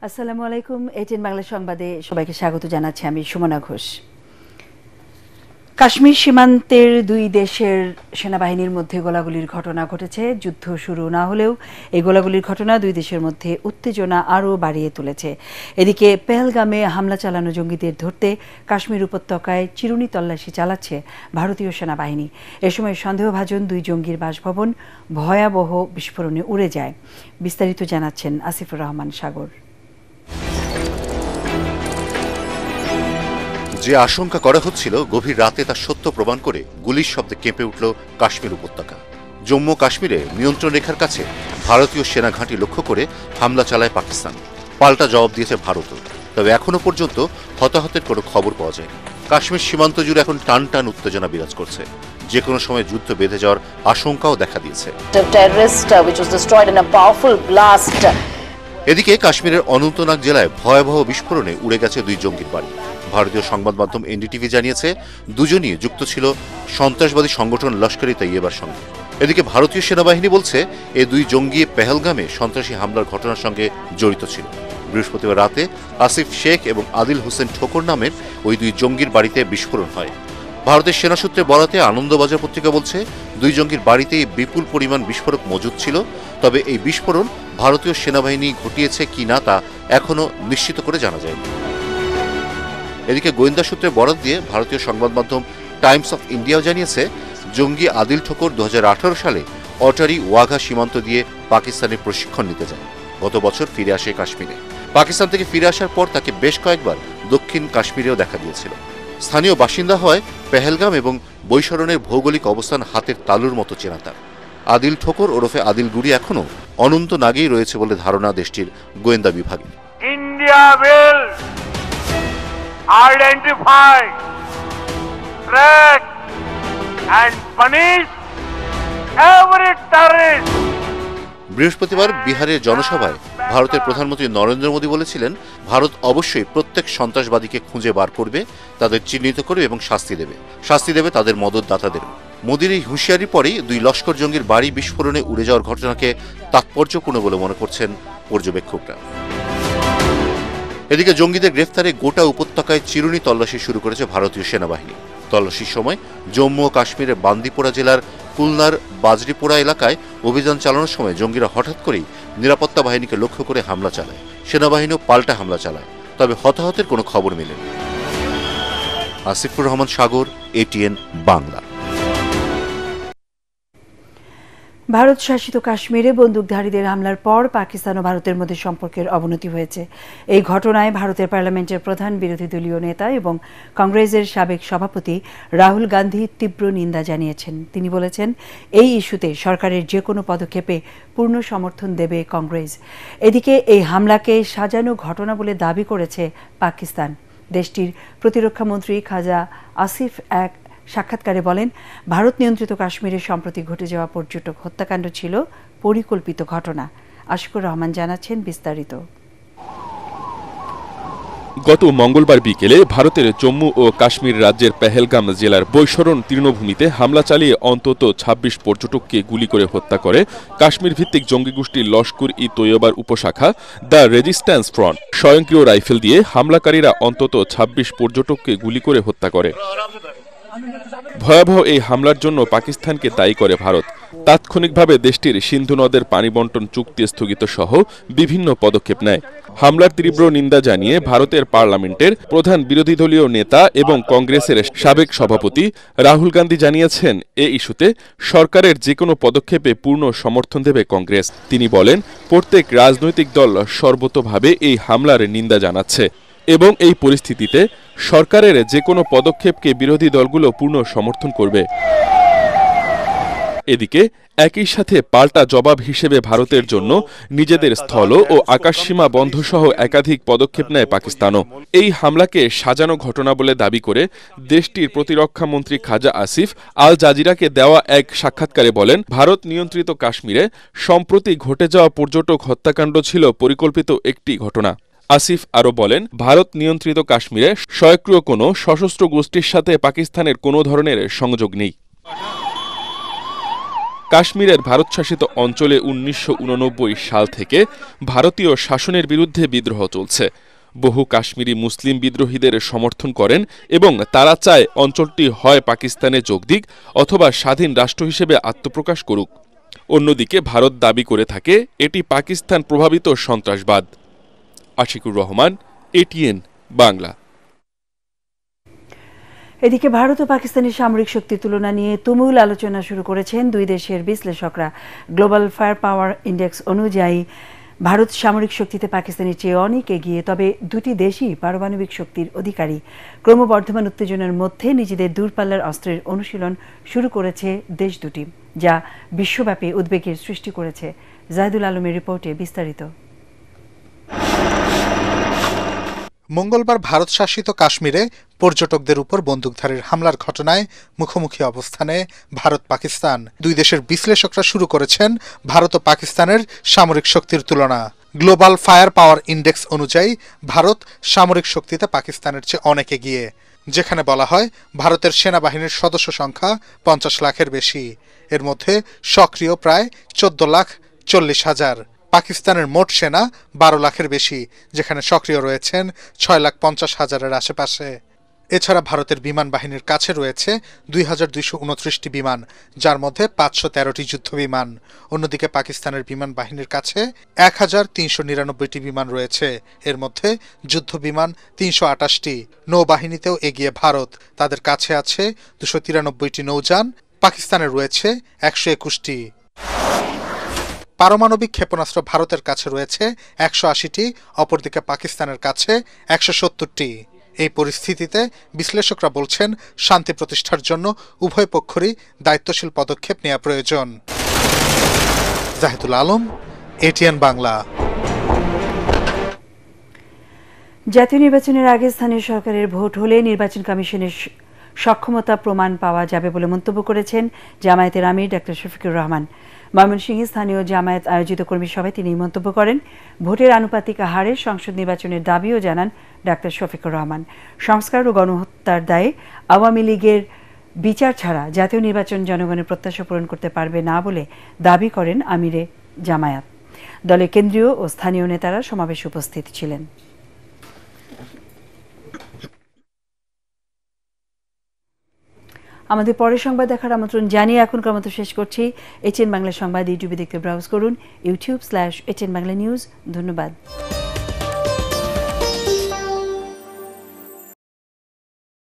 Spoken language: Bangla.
আসসালামু আলাইকুম। এটিএন বাংলা সংবাদে সবাইকে স্বাগত জানাচ্ছি। আমি সুমনা ঘোষ। কাশ্মীর সীমান্তের দুই দেশের সেনাবাহিনীর মধ্যে গোলাগুলির ঘটনা ঘটেছে। যুদ্ধ শুরু না হলেও এই গোলাগুলির ঘটনা দুই দেশের মধ্যে উত্তেজনা আরও বাড়িয়ে তুলেছে। এদিকে পেহেলগামে হামলা চালানো জঙ্গিদের ধরতে কাশ্মীর উপত্যকায় চিরুনি তল্লাশি চালাচ্ছে ভারতীয় সেনাবাহিনী। এ সময় সন্দেহভাজন দুই জঙ্গির বাসভবন ভয়াবহ বিস্ফোরণে উড়ে যায়। বিস্তারিত জানাচ্ছেন আসিফুর রহমান সাগর। যে আশঙ্কা করা হচ্ছিল গভীর রাতে তা সত্য প্রমাণ করে গুলির শব্দে কেঁপে উঠল কাশ্মীর উপত্যকা। জম্মু কাশ্মীরে নিয়ন্ত্রণ রেখার কাছে ভারতীয় সেনা ঘাঁটি লক্ষ্য করে হামলা চালায় পাকিস্তান। পাল্টা জবাব দিয়েছে ভারতও। তবে এখনো পর্যন্ত হতাহতের কোনো খবর পাওয়া যায়নি। কাশ্মীর সীমান্ত জুড়ে এখন টান টান উত্তেজনা বিরাজ করছে। যে কোনো সময় যুদ্ধ বেঁধে যাওয়ার আশঙ্কাও দেখা দিয়েছে। এদিকে কাশ্মীরের অনন্তনাগ জেলায় ভয়াবহ বিস্ফোরণে উড়ে গেছে দুই জঙ্গির বাড়ি। ভারতীয় সংবাদ মাধ্যম এনডিটিভি জানিয়েছে দুজনই যুক্ত ছিল সন্ত্রাসবাদী সংগঠন লস্কর ই তৈয়বার সঙ্গে। এদিকে ভারতীয় সেনাবাহিনী বলছে এই দুই জঙ্গি পেহেলগামে সন্ত্রাসী হামলার ঘটনার সঙ্গে জড়িত ছিল। বৃহস্পতিবার রাতে আসিফ শেখ এবং আদিল হোসেন ঠোকর নামের ওই দুই জঙ্গির বাড়িতে বিস্ফোরণ হয়। ভারতের সেনা সূত্রে বরাতে আনন্দবাজার পত্রিকা বলছে দুই জঙ্গির বাড়িতেই বিপুল পরিমাণ বিস্ফোরক মজুদ ছিল। তবে এই বিস্ফোরণ ভারতীয় সেনাবাহিনী ঘটিয়েছে কিনা তা এখনো নিশ্চিত করে জানা যায়নি। এদিকে গোয়েন্দা সূত্রে বরাত দিয়ে ভারতীয় সংবাদ মাধ্যম টাইমস অফ ইন্ডিয়াও জানিয়েছে জঙ্গি আদিল ঠোকর 2018 সালে অটারি ওয়াঘা সীমান্ত দিয়ে পাকিস্তানের প্রশিক্ষণ নিতে যায়। গত বছর ফিরে আসে কাশ্মীরে। পাকিস্তান থেকে ফিরে আসার পর তাকে বেশ কয়েকবার দক্ষিণ কাশ্মীরেও দেখা দিয়েছিল। স্থানীয় বাসিন্দা হয় পেহেলগাম এবং বৈশরণের ভৌগোলিক অবস্থান হাতের তালুর মতো চেনা তার। আদিল ঠোকর ওরফে আদিল গুড়ি এখনো অনন্তনাগেই রয়েছে বলে ধারণা দেশটির গোয়েন্দা বিভাগের। India will identify, track and punish every terrorist. বৃহস্পতিবার বিহারের জনসভায় ভারতের প্রধানমন্ত্রী নরেন্দ্র মোদী বলেছিলেন ভারত অবশ্যই প্রত্যেক সন্ত্রাসবাদীকে খুঁজে বার করবে, তাদের চিহ্নিত করবে এবং শাস্তি দেবে তাদের মদতদাতাদের। মোদীর এই হুঁশিয়ারির পরেই দুই লস্কর জঙ্গির বাড়ি বিস্ফোরণে উড়ে যাওয়ার ঘটনাকে তাৎপর্যপূর্ণ বলে মনে করছেন পর্যবেক্ষকরা। এদিকে জঙ্গিদের গ্রেফতারে গোটা উপত্যকায় চিরুনি তল্লাশি শুরু করেছে ভারতীয় সেনাবাহিনী। তল্লাশির সময় জম্মু ও কাশ্মীরের বান্দিপোরা জেলার কুলনার বাজরিপোরা এলাকায় অভিযান চালানোর সময় জঙ্গিরা হঠাৎ করেই নিরাপত্তা বাহিনীকে লক্ষ্য করে হামলা চালায়। সেনাবাহিনীও পাল্টা হামলা চালায়। তবে হতাহতের কোনো খবর মেলেনি। আসিফুর রহমান সাগর, এটিএন বাংলা। ভারত শাসিত কাশ্মীরে বন্দুকধারীদের হামলার পর পাকিস্তান ও ভারতের মধ্যে সম্পর্কের অবনতি হয়েছে। এই ঘটনায় ভারতের পার্লামেন্টের প্রধান বিরোধী দলীয় নেতা এবং কংগ্রেসের সাবেক সভাপতি রাহুল গান্ধী তীব্র নিন্দা জানিয়েছেন। তিনি বলেছেন এই ইস্যুতে সরকারের যে কোনো পদক্ষেপে পূর্ণ সমর্থন দেবে কংগ্রেস। এদিকে এই হামলাকে সাজানো ঘটনা বলে দাবি করেছে পাকিস্তান। দেশটির প্রতিরক্ষা মন্ত্রী খাজা আসিফ এক সাক্ষাৎকারে বলেন ভারত নিয়ন্ত্রিত কাশ্মীরে সম্প্রতি ঘটে যাওয়া পর্যটক হত্যাকাণ্ড ছিল পরিকল্পিত ঘটনা। আশিকুর রহমান জানাচ্ছেন বিস্তারিত। গত মঙ্গলবার বিকেলে ভারতের জম্মু ও কাশ্মীর রাজ্যের পেহেলগাম জেলার বৈশরণ তৃণভূমিতে হামলা চালিয়ে অন্তত ২৬ পর্যটককে গুলি করে হত্যা করে কাশ্মীর ভিত্তিক জঙ্গি গোষ্ঠী লস্কর ই তৈয়বার উপশাখা দ্য রেজিস্ট্যান্স ফ্রন্ট। স্বয়ংক্রিয় রাইফেল দিয়ে হামলাকারীরা অন্তত ২৬ পর্যটককে গুলি করে হত্যা করে। ভয়াবহ এই হামলার জন্য পাকিস্তানকে দায়ী করে ভারত। তাৎক্ষণিকভাবে দেশটির সিন্ধু নদের পানি বন্টন চুক্তি স্থগিত সহ বিভিন্ন পদক্ষেপ নেয়। হামলার তীব্র নিন্দা জানিয়ে ভারতের পার্লামেন্টের প্রধান বিরোধী দলীয় নেতা এবং কংগ্রেসের সাবেক সভাপতি রাহুল গান্ধী জানিয়েছেন এ ইস্যুতে সরকারের যে কোনো পদক্ষেপে পূর্ণ সমর্থন দেবে কংগ্রেস। তিনি বলেন প্রত্যেক রাজনৈতিক দল সর্বতোভাবে এই হামলার নিন্দা জানাচ্ছে এবং এই পরিস্থিতিতে সরকারের যে কোনো পদক্ষেপকে বিরোধী দলগুলো পূর্ণ সমর্থন করবে। এদিকে একই সাথে পাল্টা জবাব হিসেবে ভারতের জন্য নিজেদের স্থল ও আকাশসীমা বন্ধসহ একাধিক পদক্ষেপ নেয় পাকিস্তানও। এই হামলাকে সাজানো ঘটনা বলে দাবি করে দেশটির প্রতিরক্ষা মন্ত্রী খাজা আসিফ আল জাজিরাকে দেওয়া এক সাক্ষাৎকারে বলেন ভারত নিয়ন্ত্রিত কাশ্মীরে সম্প্রতি ঘটে যাওয়া পর্যটক হত্যাকাণ্ড ছিল পরিকল্পিত একটি ঘটনা। আসিফ আরও বলেন ভারত নিয়ন্ত্রিত কাশ্মীরে স্বয়ংক্রিয় কোনো সশস্ত্র গোষ্ঠীর সাথে পাকিস্তানের কোনো ধরনের সংযোগ নেই। কাশ্মীরের ভারত শাসিত অঞ্চলে 1989 সাল থেকে ভারতীয় শাসনের বিরুদ্ধে বিদ্রোহ চলছে। বহু কাশ্মীরি মুসলিম বিদ্রোহীদের সমর্থন করেন এবং তারা চায় অঞ্চলটি হয় পাকিস্তানে যোগ দিক অথবা স্বাধীন রাষ্ট্র হিসেবে আত্মপ্রকাশ করুক। অন্যদিকে ভারত দাবি করে থাকে এটি পাকিস্তান প্রভাবিত সন্ত্রাসবাদ। আশিকুর রহমান, এটিএন বাংলা। এদিকে ভারত ও পাকিস্তানের সামরিক শক্তির তুলনা নিয়ে তুমুল আলোচনা শুরু করেছেন দুই দেশের বিশ্লেষকরা। গ্লোবাল ফায়ার পাওয়ার ইন্ডেক্স অনুযায়ী ভারত সামরিক শক্তিতে পাকিস্তানের চেয়ে অনেক এগিয়ে, তবে দুটি দেশই পারমাণবিক শক্তির অধিকারী। ক্রমবর্ধমান উত্তেজনার মধ্যে নিজেদের দূরপাল্লার অস্ত্রের অনুশীলন শুরু করেছে দেশ দুটি, যা বিশ্বব্যাপী উদ্বেগের সৃষ্টি করেছে। জাহিদুল আলমের রিপোর্টে বিস্তারিত। মঙ্গলবার ভারত শাসিত কাশ্মীরে পর্যটকদের উপর বন্দুকধারীর হামলার ঘটনায় মুখোমুখি অবস্থানে ভারত পাকিস্তান। দুই দেশের বিশ্লেষকরা শুরু করেছেন ভারত ও পাকিস্তানের সামরিক শক্তির তুলনা। গ্লোবাল ফায়ার পাওয়ার ইন্ডেক্স অনুযায়ী ভারত সামরিক শক্তিতে পাকিস্তানের চেয়ে অনেক এগিয়ে, যেখানে বলা হয় ভারতের সেনাবাহিনীর সদস্য সংখ্যা 50 লাখের বেশি। এর মধ্যে সক্রিয় প্রায় 14,40,000। পাকিস্তানের মোট সেনা 12 লাখের বেশি, যেখানে সক্রিয় রয়েছেন 6,50,000-এর আশেপাশে। এছাড়া ভারতের বিমান বাহিনীর কাছে রয়েছে 2,229টি বিমান, যার মধ্যে 513টি যুদ্ধ বিমান। অন্যদিকে পাকিস্তানের বিমান বাহিনীর কাছে 1,399টি বিমান রয়েছে, এর মধ্যে যুদ্ধ বিমান 328টি। নৌবাহিনীতেও এগিয়ে ভারত, তাদের কাছে আছে 293টি নৌযান, পাকিস্তানের রয়েছে 121টি। পারমাণবিক ক্ষেপণাস্ত্র ভারতের কাছে রয়েছে 180টি, অপরদিকে পাকিস্তানের কাছে 170টি। এই পরিস্থিতিতে বিশ্লেষকরা বলছেন শান্তি প্রতিষ্ঠার জন্য উভয় পক্ষেরই দায়িত্বশীল পদক্ষেপ নেওয়া প্রয়োজন। জাহিদুল আলম, এটিএন বাংলা। জাতীয় নির্বাচনের আগে স্থানীয় সরকারের ভোট হলে নির্বাচন কমিশনের সক্ষমতা প্রমাণ পাওয়া যাবে বলে মন্তব্য করেছেন জামায়াতের আমির ডাক্তার শফিকুর রহমান। ময়মনসিংহে স্থানীয় জামায়াত আয়োজিত কর্মী সভায় তিনি মন্তব্য করেন। ভোটের আনুপাতিক হারে সংসদ নির্বাচনের দাবিও জানান ডাক্তার শফিকুর রহমান। সংস্কার ও গণহত্যার দায়ে আওয়ামী লীগের বিচার ছাড়া জাতীয় নির্বাচন জনগণের প্রত্যাশা পূরণ করতে পারবে না বলে দাবি করেন আমিরে জামায়াত। দলের কেন্দ্রীয় ও স্থানীয় নেতারা সমাবেশে উপস্থিত ছিলেন। আমাদের পরের সংবাদ দেখার আমন্ত্রণ জানিয়ে এখনকার মতো শেষ করছি। এটিএন বাংলা সংবাদ ইউটিউবে দেখতে ব্রাউজ করুন, youtube/HN Bangla News। ধন্যবাদ।